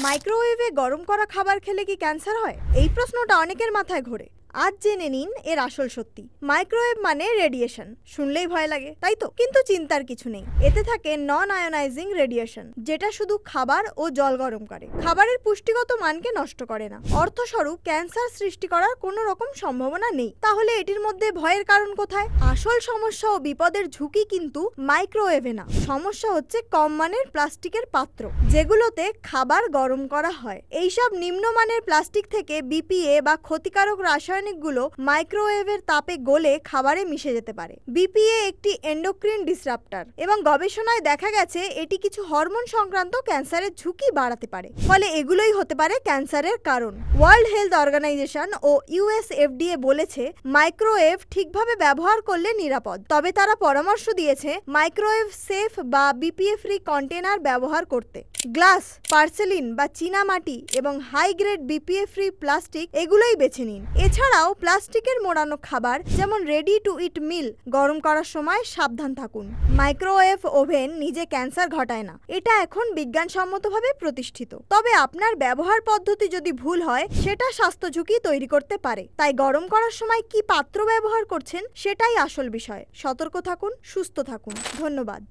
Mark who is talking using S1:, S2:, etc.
S1: মাইক্রোওয়েভে গরম করা খাবার খেলে কি ক্যান্সার হয়? এই প্রশ্নটা অনেকের মাথায় ঘোরে। আজ জেনে নিন এর আসল সত্যি। মাইক্রোওয়েভ মানে রেডিয়েশন, শুনলেই ভয় লাগে তাই তো, কিন্তু চিন্তার কিছু নেই। এতে থাকে নন আয়োনাইজিং রেডিয়েশন, যেটা শুধু খাবার ও জল গরম করে, খাবারের পুষ্টিগত মানকে নষ্ট করে না। অর্থস্বরূপ ক্যান্সার সৃষ্টি করার কোনো রকম সম্ভাবনা নেই। তাহলে এটির মধ্যে ভয়ের কারণ কোথায়? আসল সমস্যা ও বিপদের ঝুঁকি কিন্তু মাইক্রোওয়েভে না, সমস্যা হচ্ছে কম মানের প্লাস্টিকের পাত্র যেগুলোতে খাবার গরম করা হয়। এইসব নিম্নমানের প্লাস্টিক থেকে বিপিএ বা ক্ষতিকারক রাসায়নিকগুলো মাইক্রোওয়েভের তাপে গলে খাবারে মিশে যেতে পারে। বিপিএ একটি এন্ডোক্রিন ডিসরাপ্টর এবং গবেষণায় দেখা গেছে এটি কিছু হরমোন সংক্রান্ত ক্যান্সারের ঝুঁকি বাড়াতে পারে। ফলে এগুলোই হতে পারে ক্যান্সারের কারণ। ওয়ার্ল্ড হেলথ অর্গানাইজেশন ও ইউএস এফডিএ বলেছে মাইক্রোওয়েভ ঠিকভাবে ব্যবহার করলে নিরাপদ, তবে তারা পরামর্শ দিয়েছে মাইক্রোওয়েভ সেফ বা বিপিএ ফ্রি কন্টেনার ব্যবহার করতে। গ্লাস, পার্সেলিন বা চীনামাটি এবং high grade BPA free plastic এগুলোই বেছে নিন। এছাড়াও প্লাস্টিকের মোড়ানো খাবার যেমন রেডি টু ইট মিল গরম করার সময় সাবধান থাকুন। মাইক্রোওয়েভ ওভেন নিজে ক্যান্সার ঘটায় না, এটা এখন বিজ্ঞানসম্মতভাবে প্রতিষ্ঠিত। তবে আপনার ব্যবহার পদ্ধতি যদি ভুল হয় সেটা স্বাস্থ্য ঝুঁকি তৈরি করতে পারে। তাই গরম করার সময় কি পাত্র ব্যবহার করছেন সেটাই আসল বিষয়। সতর্ক থাকুন, সুস্থ থাকুন। ধন্যবাদ।